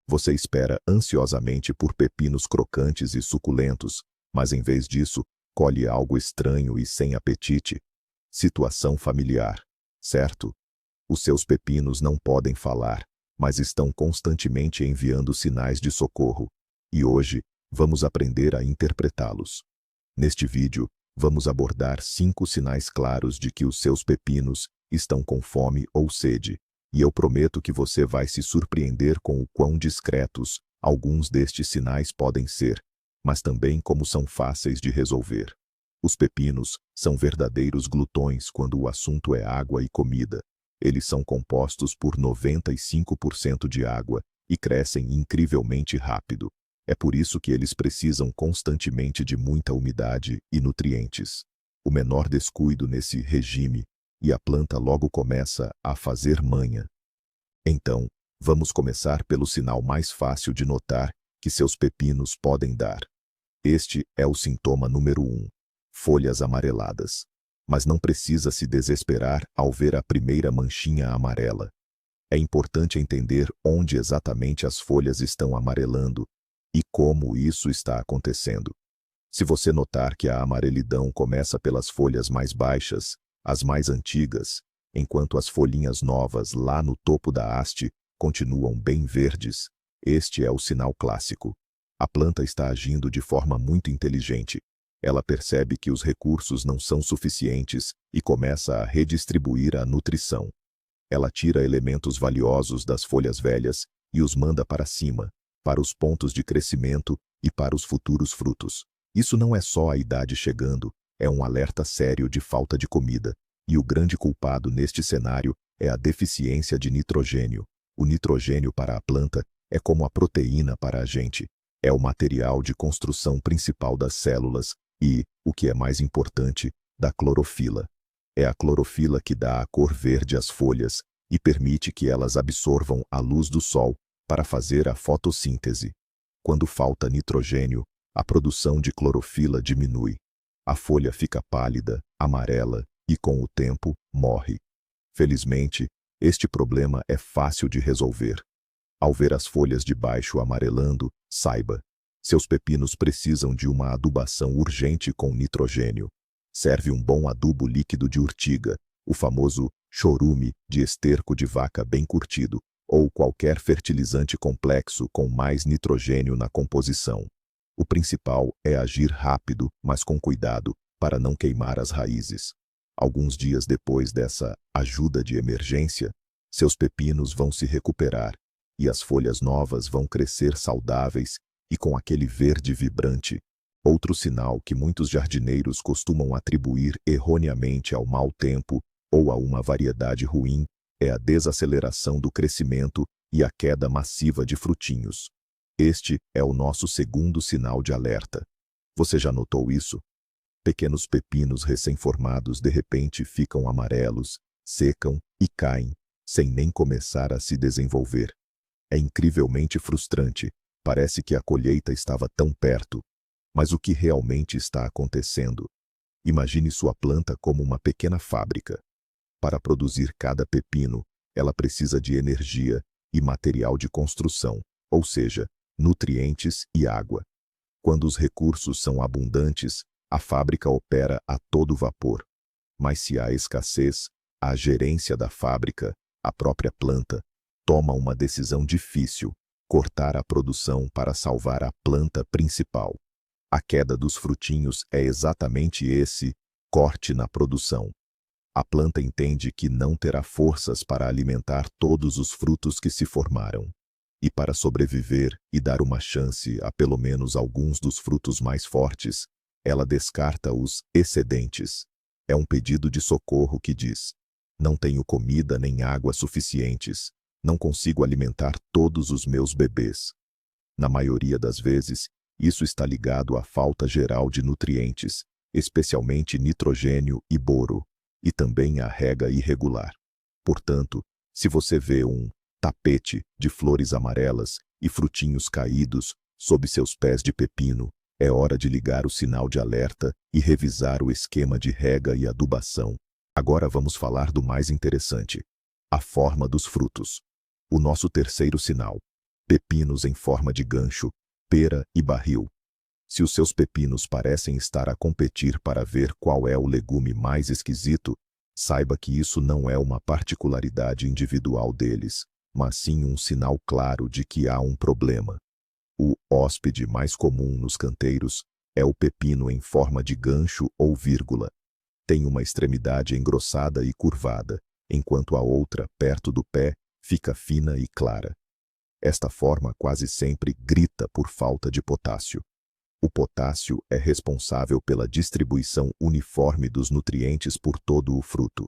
Você espera ansiosamente por pepinos crocantes e suculentos, mas em vez disso, colhe algo estranho e sem apetite. Situação familiar, certo? Os seus pepinos não podem falar, mas estão constantemente enviando sinais de socorro. E hoje, vamos aprender a interpretá-los. Neste vídeo, vamos abordar 5 sinais claros de que os seus pepinos estão com fome ou sede, e eu prometo que você vai se surpreender com o quão discretos alguns destes sinais podem ser, mas também como são fáceis de resolver. Os pepinos são verdadeiros glutões quando o assunto é água e comida. Eles são compostos por 95% de água e crescem incrivelmente rápido. É por isso que eles precisam constantemente de muita umidade e nutrientes. O menor descuido nesse regime e a planta logo começa a fazer manha. Então, vamos começar pelo sinal mais fácil de notar que seus pepinos podem dar. Este é o sintoma número 1: folhas amareladas. Mas não precisa se desesperar ao ver a primeira manchinha amarela. É importante entender onde exatamente as folhas estão amarelando e como isso está acontecendo. Se você notar que a amarelidão começa pelas folhas mais baixas, as mais antigas, enquanto as folhinhas novas lá no topo da haste continuam bem verdes, este é o sinal clássico. A planta está agindo de forma muito inteligente. Ela percebe que os recursos não são suficientes e começa a redistribuir a nutrição. Ela tira elementos valiosos das folhas velhas e os manda para cima, para os pontos de crescimento e para os futuros frutos. Isso não é só a idade chegando, é um alerta sério de falta de comida, e o grande culpado neste cenário é a deficiência de nitrogênio. O nitrogênio para a planta é como a proteína para a gente. É o material de construção principal das células e, o que é mais importante, da clorofila. É a clorofila que dá a cor verde às folhas e permite que elas absorvam a luz do sol para fazer a fotossíntese. Quando falta nitrogênio, a produção de clorofila diminui. A folha fica pálida, amarela e, com o tempo, morre. Felizmente, este problema é fácil de resolver. Ao ver as folhas de baixo amarelando, saiba: seus pepinos precisam de uma adubação urgente com nitrogênio. Serve um bom adubo líquido de urtiga, o famoso chorume de esterco de vaca bem curtido, ou qualquer fertilizante complexo com mais nitrogênio na composição. O principal é agir rápido, mas com cuidado, para não queimar as raízes. Alguns dias depois dessa ajuda de emergência, seus pepinos vão se recuperar, e as folhas novas vão crescer saudáveis e com aquele verde vibrante. Outro sinal que muitos jardineiros costumam atribuir erroneamente ao mau tempo ou a uma variedade ruim é a desaceleração do crescimento e a queda massiva de frutinhos. Este é o nosso segundo sinal de alerta. Você já notou isso? Pequenos pepinos recém-formados de repente ficam amarelos, secam e caem, sem nem começar a se desenvolver. É incrivelmente frustrante. Parece que a colheita estava tão perto. Mas o que realmente está acontecendo? Imagine sua planta como uma pequena fábrica. Para produzir cada pepino, ela precisa de energia e material de construção, ou seja, nutrientes e água. Quando os recursos são abundantes, a fábrica opera a todo vapor. Mas se há escassez, a gerência da fábrica, a própria planta, toma uma decisão difícil: cortar a produção para salvar a planta principal. A queda dos frutinhos é exatamente esse corte na produção. A planta entende que não terá forças para alimentar todos os frutos que se formaram. E para sobreviver e dar uma chance a pelo menos alguns dos frutos mais fortes, ela descarta os excedentes. É um pedido de socorro que diz: não tenho comida nem água suficientes. Não consigo alimentar todos os meus bebês. Na maioria das vezes, isso está ligado à falta geral de nutrientes, especialmente nitrogênio e boro, e também à rega irregular. Portanto, se você vê um tapete de flores amarelas e frutinhos caídos sob seus pés de pepino, é hora de ligar o sinal de alerta e revisar o esquema de rega e adubação. Agora vamos falar do mais interessante: a forma dos frutos. O nosso terceiro sinal. Pepinos em forma de gancho, pera e barril. Se os seus pepinos parecem estar a competir para ver qual é o legume mais esquisito, saiba que isso não é uma particularidade individual deles, mas sim um sinal claro de que há um problema. O hóspede mais comum nos canteiros é o pepino em forma de gancho ou vírgula. Tem uma extremidade engrossada e curvada, enquanto a outra, perto do pé, fica fina e clara. Esta forma quase sempre grita por falta de potássio. O potássio é responsável pela distribuição uniforme dos nutrientes por todo o fruto.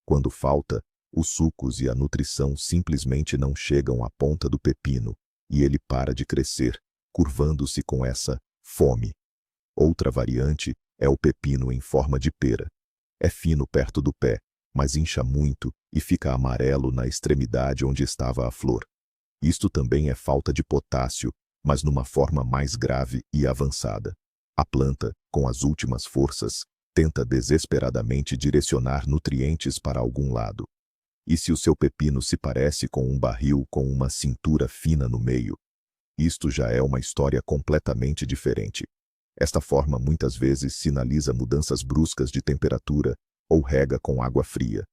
Quando falta, os sucos e a nutrição simplesmente não chegam à ponta do pepino, e ele para de crescer, curvando-se com essa fome. Outra variante é o pepino em forma de pera. É fino perto do pé, mas incha muito e fica amarelo na extremidade onde estava a flor. Isto também é falta de potássio, mas numa forma mais grave e avançada. A planta, com as últimas forças, tenta desesperadamente direcionar nutrientes para algum lado. E se o seu pepino se parece com um barril com uma cintura fina no meio? Isto já é uma história completamente diferente. Esta forma muitas vezes sinaliza mudanças bruscas de temperatura ou rega com água fria.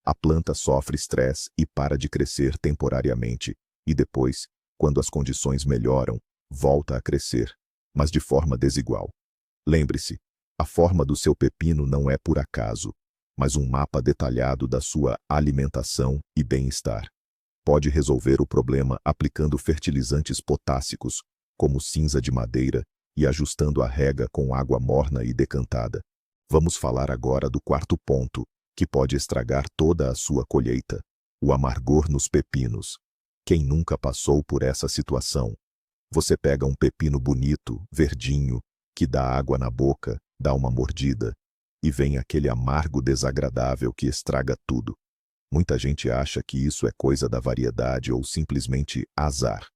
A planta sofre estresse e para de crescer temporariamente, e depois, quando as condições melhoram, volta a crescer, mas de forma desigual. Lembre-se, a forma do seu pepino não é por acaso, mas um mapa detalhado da sua alimentação e bem-estar. Pode resolver o problema aplicando fertilizantes potássicos, como cinza de madeira, e ajustando a rega com água morna e decantada. Vamos falar agora do quarto ponto, que pode estragar toda a sua colheita: o amargor nos pepinos. Quem nunca passou por essa situação? Você pega um pepino bonito, verdinho, que dá água na boca, dá uma mordida, e vem aquele amargo desagradável que estraga tudo. Muita gente acha que isso é coisa da variedade ou simplesmente azar.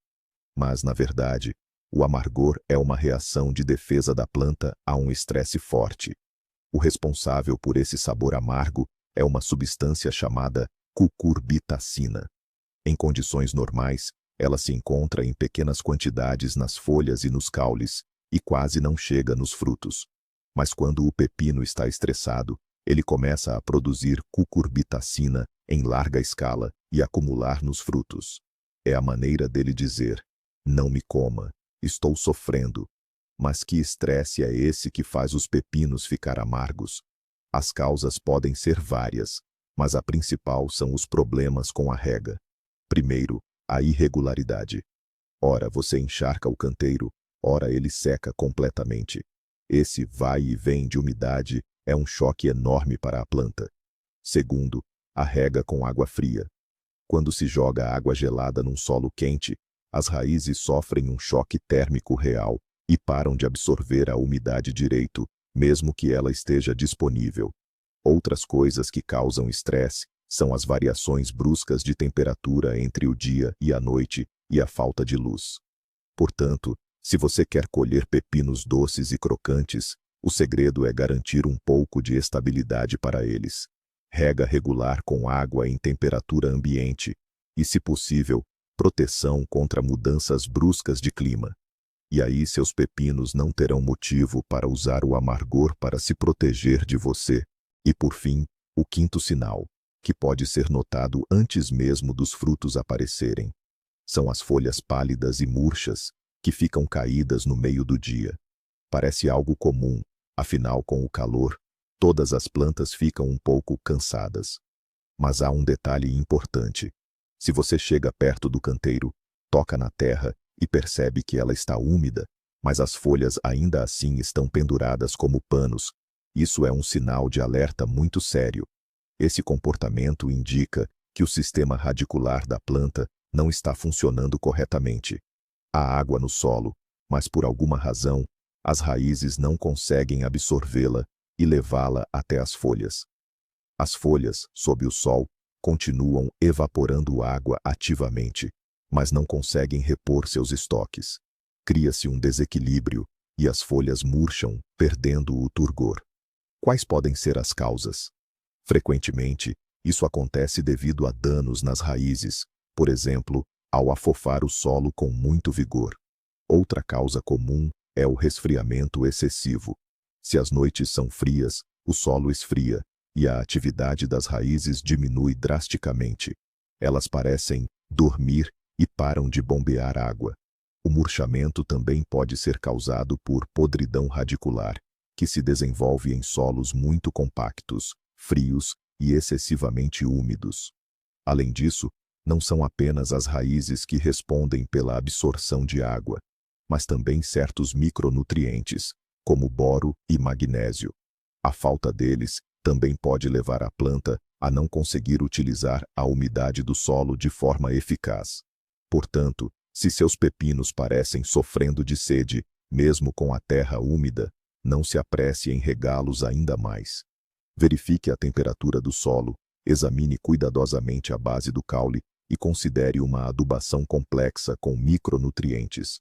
Mas, na verdade, o amargor é uma reação de defesa da planta a um estresse forte. O responsável por esse sabor amargo é uma substância chamada cucurbitacina. Em condições normais, ela se encontra em pequenas quantidades nas folhas e nos caules, e quase não chega nos frutos. Mas quando o pepino está estressado, ele começa a produzir cucurbitacina em larga escala e acumular nos frutos. É a maneira dele dizer: não me coma, estou sofrendo. Mas que estresse é esse que faz os pepinos ficar amargos? As causas podem ser várias, mas a principal são os problemas com a rega. Primeiro, a irregularidade. Ora você encharca o canteiro, ora ele seca completamente. Esse vai e vem de umidade é um choque enorme para a planta. Segundo, a rega com água fria. Quando se joga água gelada num solo quente, as raízes sofrem um choque térmico real e param de absorver a umidade direito, mesmo que ela esteja disponível. Outras coisas que causam estresse são as variações bruscas de temperatura entre o dia e a noite e a falta de luz. Portanto, se você quer colher pepinos doces e crocantes, o segredo é garantir um pouco de estabilidade para eles. Rega regular com água em temperatura ambiente e, se possível, proteção contra mudanças bruscas de clima. E aí seus pepinos não terão motivo para usar o amargor para se proteger de você. E por fim, o quinto sinal, que pode ser notado antes mesmo dos frutos aparecerem. São as folhas pálidas e murchas, que ficam caídas no meio do dia. Parece algo comum, afinal com o calor, todas as plantas ficam um pouco cansadas. Mas há um detalhe importante. Se você chega perto do canteiro, toca na terra e percebe que ela está úmida, mas as folhas ainda assim estão penduradas como panos, isso é um sinal de alerta muito sério. Esse comportamento indica que o sistema radicular da planta não está funcionando corretamente. Há água no solo, mas por alguma razão, as raízes não conseguem absorvê-la e levá-la até as folhas. As folhas, sob o sol, continuam evaporando água ativamente, mas não conseguem repor seus estoques. Cria-se um desequilíbrio e as folhas murcham, perdendo o turgor. Quais podem ser as causas? Frequentemente, isso acontece devido a danos nas raízes, por exemplo, ao afofar o solo com muito vigor. Outra causa comum é o resfriamento excessivo. Se as noites são frias, o solo esfria, e a atividade das raízes diminui drasticamente. Elas parecem dormir e param de bombear água. O murchamento também pode ser causado por podridão radicular, que se desenvolve em solos muito compactos, frios e excessivamente úmidos. Além disso, não são apenas as raízes que respondem pela absorção de água, mas também certos micronutrientes, como boro e magnésio. A falta deles também pode levar a planta a não conseguir utilizar a umidade do solo de forma eficaz. Portanto, se seus pepinos parecem sofrendo de sede, mesmo com a terra úmida, não se apresse em regá-los ainda mais. Verifique a temperatura do solo, examine cuidadosamente a base do caule e considere uma adubação complexa com micronutrientes.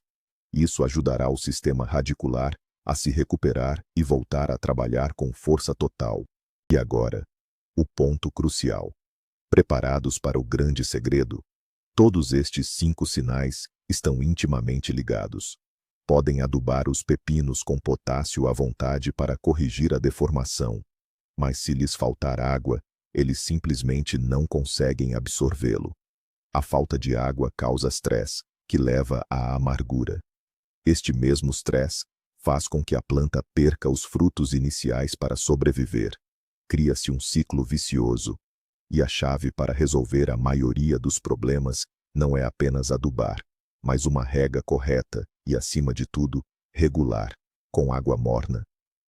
Isso ajudará o sistema radicular a se recuperar e voltar a trabalhar com força total. E agora, o ponto crucial. Preparados para o grande segredo? Todos estes 5 sinais estão intimamente ligados. Podem adubar os pepinos com potássio à vontade para corrigir a deformação, mas se lhes faltar água, eles simplesmente não conseguem absorvê-lo. A falta de água causa stress, que leva à amargura. Este mesmo stress faz com que a planta perca os frutos iniciais para sobreviver. Cria-se um ciclo vicioso. E a chave para resolver a maioria dos problemas não é apenas adubar, mas uma rega correta e, acima de tudo, regular, com água morna.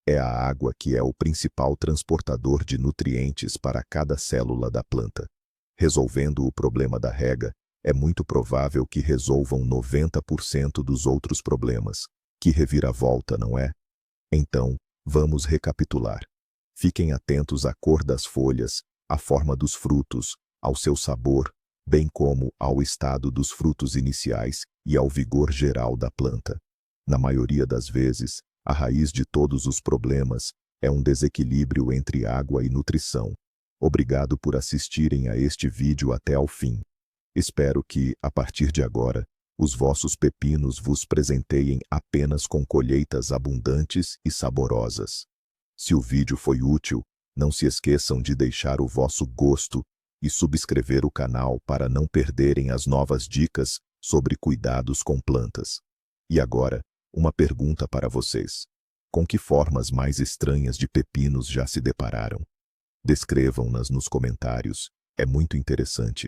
É a água que é o principal transportador de nutrientes para cada célula da planta. Resolvendo o problema da rega, é muito provável que resolvam 90% dos outros problemas. Que reviravolta, não é? Então, vamos recapitular. Fiquem atentos à cor das folhas, à forma dos frutos, ao seu sabor, bem como ao estado dos frutos iniciais e ao vigor geral da planta. Na maioria das vezes, a raiz de todos os problemas é um desequilíbrio entre água e nutrição. Obrigado por assistirem a este vídeo até ao fim. Espero que, a partir de agora, os vossos pepinos vos presenteiem apenas com colheitas abundantes e saborosas. Se o vídeo foi útil, não se esqueçam de deixar o vosso gosto e subscrever o canal para não perderem as novas dicas sobre cuidados com plantas. E agora, uma pergunta para vocês. Com que formas mais estranhas de pepinos já se depararam? Descrevam-nas nos comentários, é muito interessante.